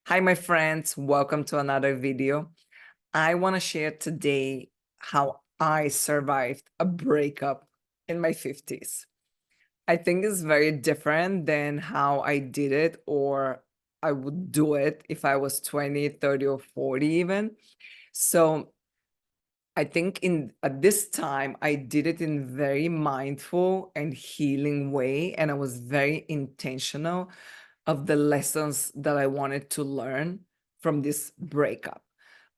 Hi, my friends. Welcome to another video. I want to share today how I survived a breakup in my 50s. I think it's very different than how I did it or I would do it if I was 20, 30, or 40 even. So I think at this time I did it in very mindful and healing way, and I was very intentional of the lessons that I wanted to learn from this breakup.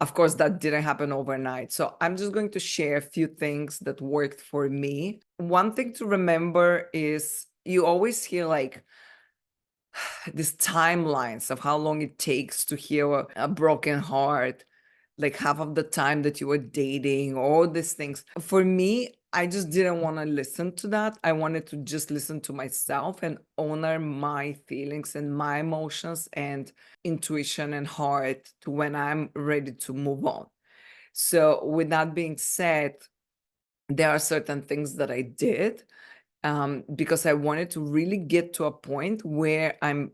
Of course, that didn't happen overnight. So I'm just going to share a few things that worked for me. One thing to remember is you always hear like these timelines of how long it takes to heal a broken heart, like half of the time that you were dating, all these things. For me, I just didn't want to listen to that. I wanted to just listen to myself and honor my feelings and my emotions and intuition and heart to when I'm ready to move on. So, with that being said, there are certain things that I did because I wanted to really get to a point where I'm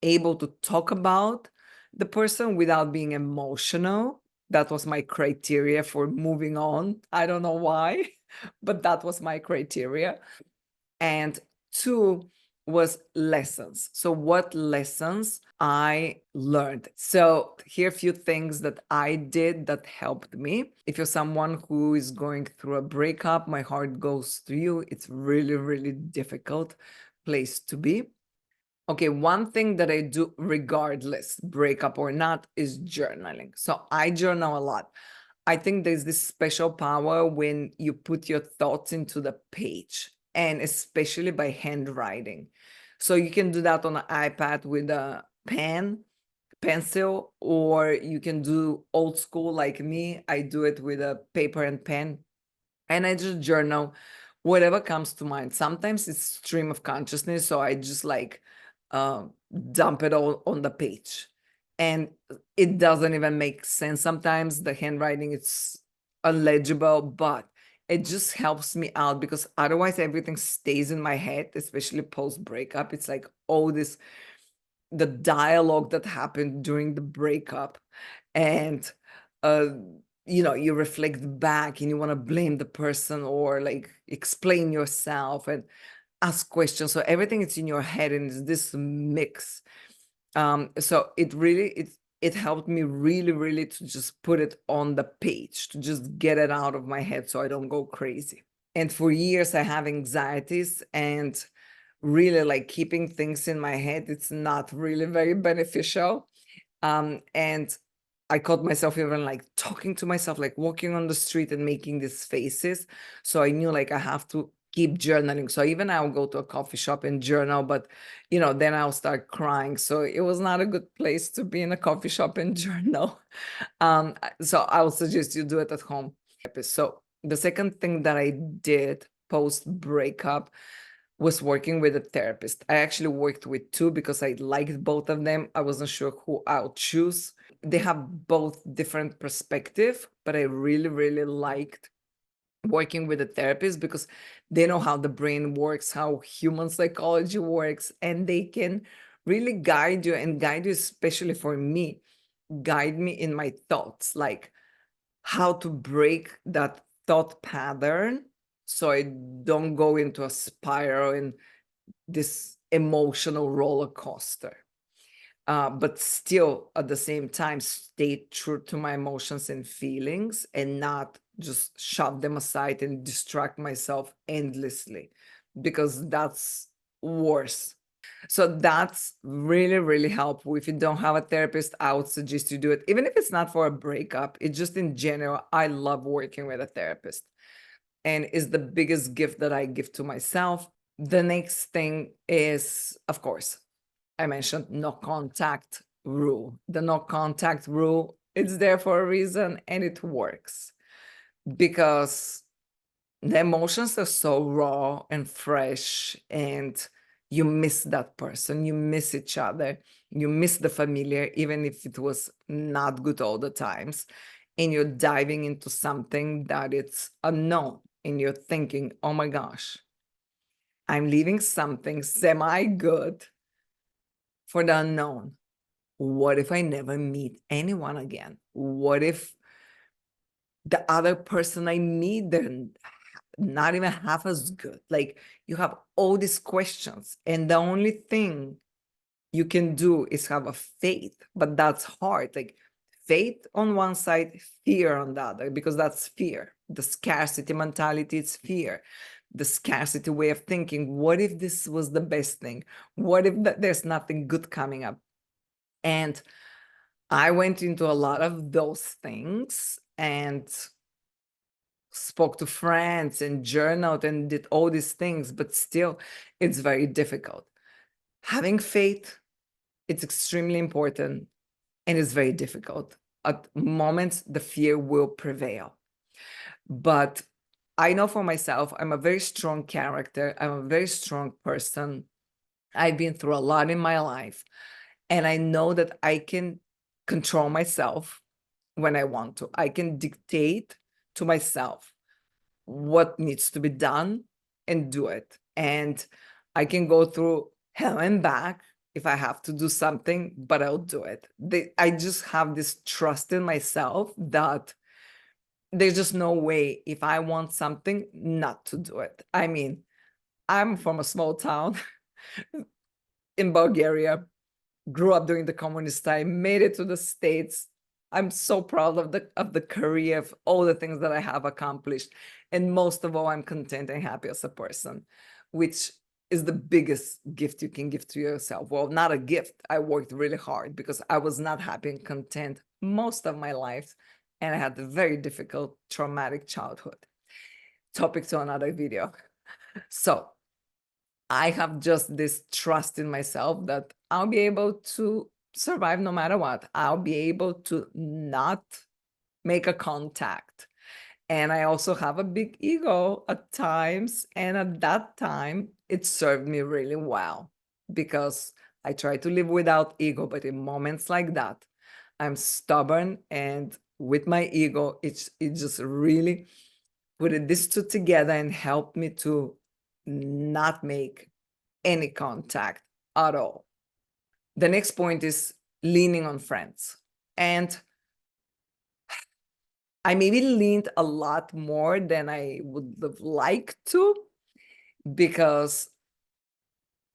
able to talk about the person without being emotional. That was my criteria for moving on. I don't know why, but that was my criteria. And two was lessons. So, what lessons I learned? So, here are a few things that I did that helped me. If you're someone who is going through a breakup, my heart goes to you. It's really, really difficult place to be. Okay, one thing that I do regardless, breakup or not, is journaling. So I journal a lot. I think there's this special power when you put your thoughts into the page, and especially by handwriting. So you can do that on an iPad with a pencil, or you can do old school like me. I do it with a paper and pen, and I just journal whatever comes to mind. Sometimes it's stream of consciousness, so I just like uh, dump it all on the page, and it doesn't even make sense. Sometimes the handwriting it's illegible, but it just helps me out because otherwise everything stays in my head, especially post breakup. It's like all this the dialogue that happened during the breakup, and uh you reflect back and you want to blame the person or like explain yourself and ask questions, so everything is in your head and it's this mix. So it helped me really, really to just put it on the page, to just get it out of my head so I don't go crazy. And for years I have anxieties, and really like keeping things in my head, it's not really very beneficial. And I caught myself even like talking to myself, like walking on the street and making these faces. So I knew like I have to keep journaling. So even I'll go to a coffee shop and journal, but then I'll start crying. So it was not a good place to be, in a coffee shop and journal. So I would suggest you do it at home. So the second thing that I did post breakup was working with a therapist. I actually worked with two because I liked both of them. I wasn't sure who I'll choose. They have both different perspective, but I really, really liked working with a therapist because they know how the brain works, how human psychology works, and they can really guide you, and guide you, especially for me, guide me in my thoughts, like how to break that thought pattern so I don't go into a spiral and this emotional roller coaster. But still, at the same time, stay true to my emotions and feelings and not just shove them aside and distract myself endlessly, because that's worse. So that's really, really helpful. If you don't have a therapist, I would suggest you do it. Even if it's not for a breakup, it's just in general, I love working with a therapist, and is the biggest gift that I give to myself. The next thing is, of course, I mentioned no contact rule. The no contact rule, it's there for a reason, and it works because the emotions are so raw and fresh, and you miss that person, you miss each other, you miss the familiar, even if it was not good all the times, and you're diving into something that it's unknown, and you're thinking, oh my gosh, I'm leaving something semi good for the unknown. what if I never meet anyone again? What if the other person I meet, they're not even half as good? Like, you have all these questions, and the only thing you can do is have a faith, but that's hard. Like, faith on one side, fear on the other, because that's fear. The scarcity mentality, it's fear. The scarcity way of thinking, what if this was the best thing? What if there's nothing good coming up? And I went into a lot of those things and spoke to friends and journaled and did all these things, but still, it's very difficult. Having faith, it's extremely important, and it's very difficult. At moments, the fear will prevail. But I know for myself, I'm a very strong character. I'm a very strong person. I've been through a lot in my life, and I know that I can control myself when I want to. I can dictate to myself what needs to be done and do it. And I can go through hell and back if I have to do something, but I'll do it. I just have this trust in myself that there's just no way, if I want something, not to do it. I mean, I'm from a small town in Bulgaria, grew up during the communist time, made it to the States. I'm so proud of the career, of all the things that I have accomplished. And most of all, I'm content and happy as a person, which is the biggest gift you can give to yourself. Well, not a gift. I worked really hard because I was not happy and content most of my life. And I had a very difficult, traumatic childhood. Topic to another video. So I have just this trust in myself that I'll be able to survive no matter what. I'll be able to not make a contact. And I also have a big ego at times. And at that time, it served me really well because I try to live without ego. But in moments like that, I'm stubborn. And with my ego, it just really put these two together and helped me to not make any contact at all. The next point is leaning on friends. And I maybe leaned a lot more than I would have liked to, because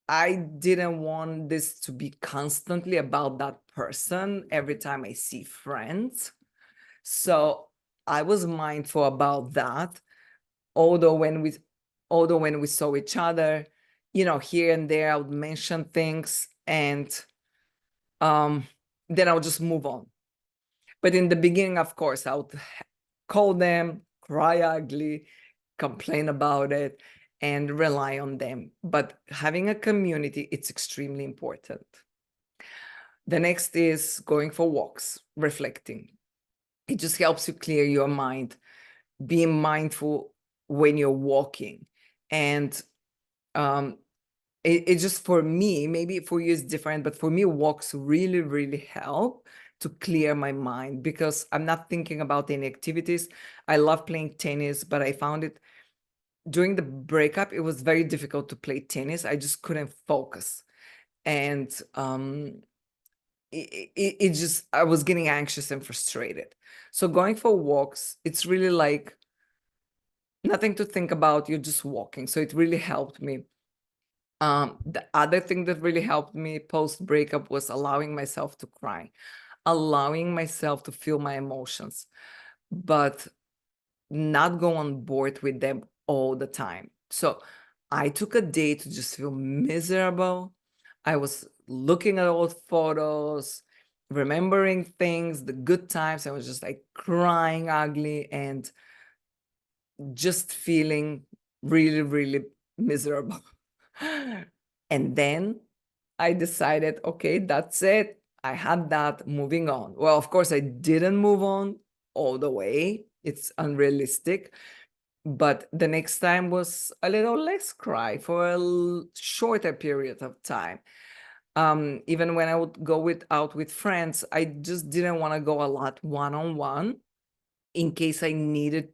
I didn't want this to be constantly about that person every time I see friends. So I was mindful about that. Although when we saw each other, here and there, I would mention things, and then I would just move on. But in the beginning, of course, I would call them, cry ugly, complain about it, and rely on them. But having a community, it's extremely important. The next is going for walks, reflecting. It just helps you clear your mind, being mindful when you're walking. And it just, for me, maybe for you is different, but for me, walks really, really help to clear my mind because I'm not thinking about any activities. I love playing tennis, but I found it during the breakup, it was very difficult to play tennis. I just couldn't focus. And it just, I was getting anxious and frustrated. So going for walks, it's really like nothing to think about. You're just walking. So it really helped me. The other thing that really helped me post breakup was allowing myself to cry, allowing myself to feel my emotions, but not go on board with them all the time. So I took a day to just feel miserable. I was looking at old photos, remembering things, the good times. I was just like crying ugly and just feeling really, really miserable. And then I decided, okay, that's it. I had that, moving on. Well, of course, I didn't move on all the way. It's unrealistic. But the next time was a little less cry for a shorter period of time. Even when I would go out with friends, I just didn't want to go a lot one-on-one in case I needed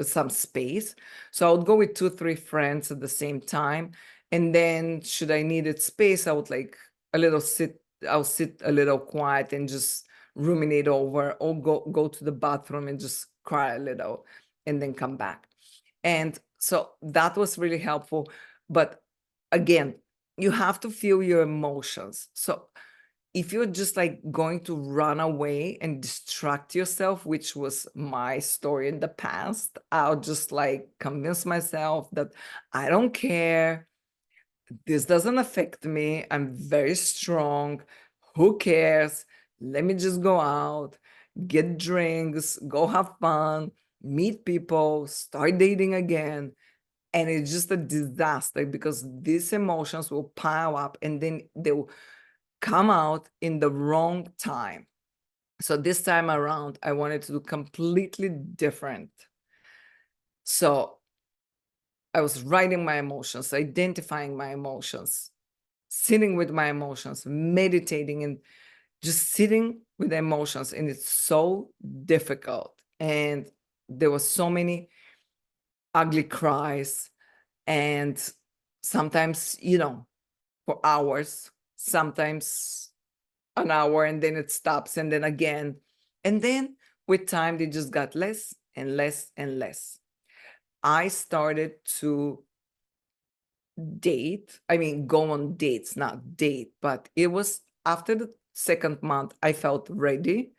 some space. So I would go with 2-3 friends at the same time. And then should I needed space, I would like a little sit I'll sit a little quiet and just ruminate over, or go to the bathroom and just cry a little and then come back. And so that was really helpful. But again, you have to feel your emotions. So if you're just like going to run away and distract yourself, which was my story in the past, I'll just like convince myself that I don't care. This doesn't affect me. I'm very strong. Who cares? Let me just go out, get drinks, go have fun, meet people, start dating again. And it's just a disaster because these emotions will pile up and then they'll come out in the wrong time. So this time around, I wanted to do completely different. So I was writing my emotions, identifying my emotions, sitting with my emotions, meditating, and just sitting with the emotions. And it's so difficult. And there were so many ugly cries, and sometimes, for hours, sometimes an hour, and then it stops, and then again. And then with time, they just got less and less and less. I started to go on dates, not date, but it was after the second month, I felt ready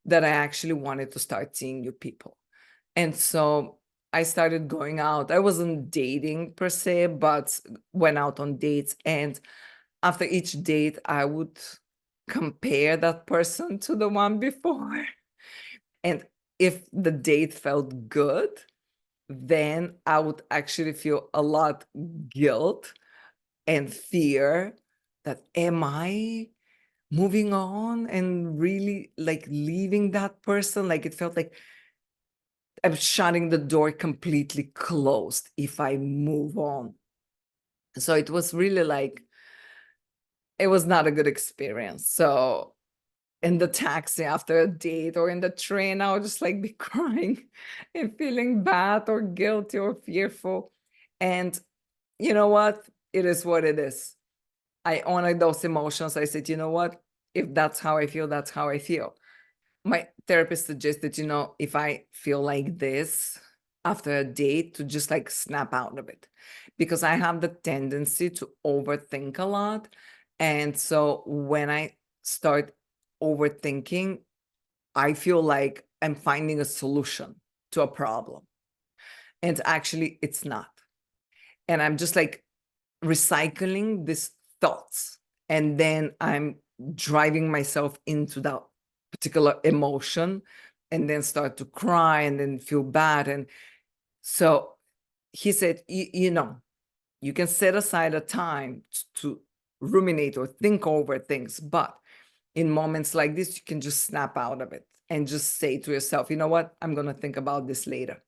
that I actually wanted to start seeing new people. And so I started going out. I wasn't dating per se, but went out on dates. And after each date, I would compare that person to the one before. And if the date felt good, then I would actually feel a lot guilt and fear that, am I moving on and really like leaving that person? Like it felt like I'm shutting the door completely closed if I move on. So it was really like, it was not a good experience. So in the taxi after a date or in the train, I would just like be crying and feeling bad or guilty or fearful. And you know what? It is what it is. I honored those emotions. I said, you know what? If that's how I feel, that's how I feel. My therapist suggested, if I feel like this after a date, to just like snap out of it, because I have the tendency to overthink a lot. And so when I start overthinking, I feel like I'm finding a solution to a problem. And actually, it's not. And I'm just like recycling these thoughts. And then I'm driving myself into that particular emotion and then start to cry and then feel bad. And so he said, you can set aside a time to ruminate or think over things, but in moments like this, you can just snap out of it and just say to yourself, you know what, I'm going to think about this later.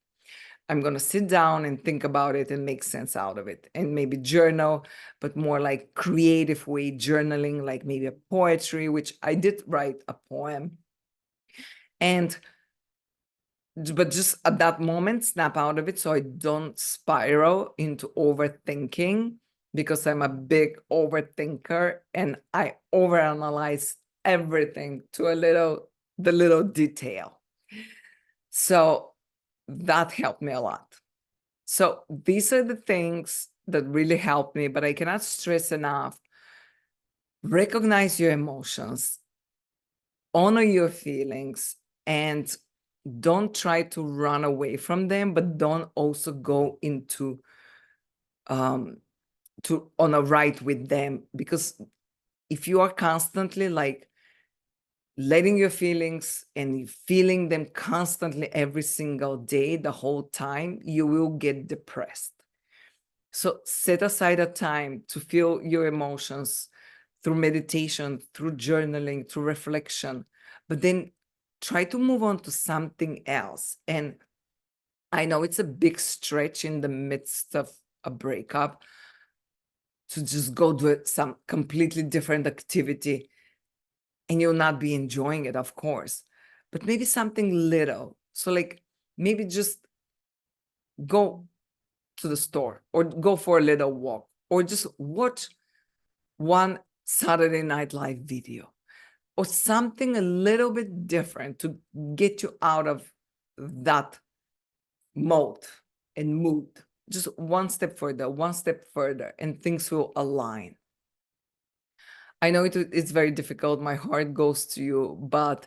I'm going to sit down and think about it and make sense out of it, and maybe journal, but more like creative way journaling, like maybe a poetry, which I did write a poem. But just at that moment, snap out of it so I don't spiral into overthinking, because I'm a big overthinker and I overanalyze everything to the little detail. So that helped me a lot. So these are the things that really helped me, but I cannot stress enough. Recognize your emotions, honor your feelings, and don't try to run away from them, but don't also go into on a right with them. Because if you are constantly like letting your feelings and feeling them constantly every single day, the whole time, you will get depressed. So set aside a time to feel your emotions through meditation, through journaling, through reflection, but then try to move on to something else. And I know it's a big stretch in the midst of a breakup to just go do some completely different activity, and you'll not be enjoying it, of course, but maybe something little. So like maybe just go to the store or go for a little walk or just watch one Saturday Night Live video or something a little bit different to get you out of that mode and mood. Just one step further, and things will align. I know it's very difficult. My heart goes to you, but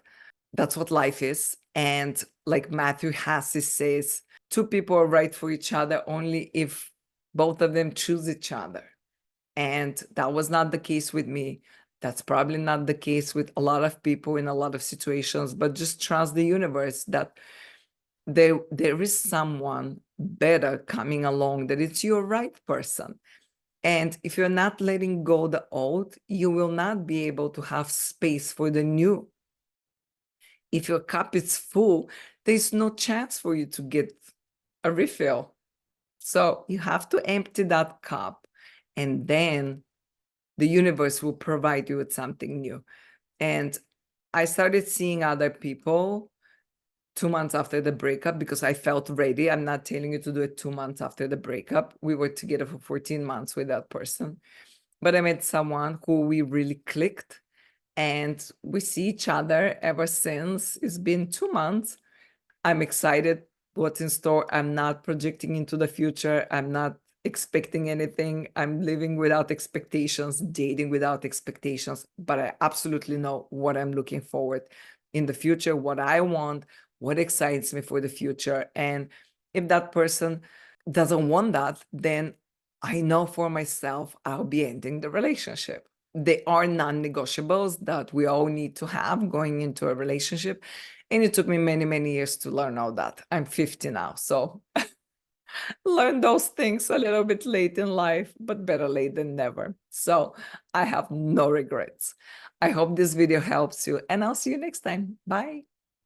that's what life is. And like Matthew Hassis says, two people are right for each other only if both of them choose each other. And that was not the case with me. That's probably not the case with a lot of people in a lot of situations, but just trust the universe that there is someone better coming along, that it's your right person. And if you're not letting go the old, you will not be able to have space for the new. If your cup is full, there's no chance for you to get a refill. So you have to empty that cup, and then the universe will provide you with something new. And I started seeing other people 2 months after the breakup because I felt ready. I'm not telling you to do it 2 months after the breakup. We were together for 14 months with that person. But I met someone who we really clicked, and we see each other ever since. It's been 2 months. I'm excited what's in store. I'm not projecting into the future. I'm not expecting anything. I'm living without expectations, dating without expectations, but I absolutely know what I'm looking forward in the future, what I want, what excites me for the future. And if that person doesn't want that, then I know for myself I'll be ending the relationship. They are non-negotiables that we all need to have going into a relationship. And it took me many, many years to learn all that. I'm 50 now, so learn those things a little bit late in life, but better late than never. So I have no regrets. I hope this video helps you, and I'll see you next time. Bye.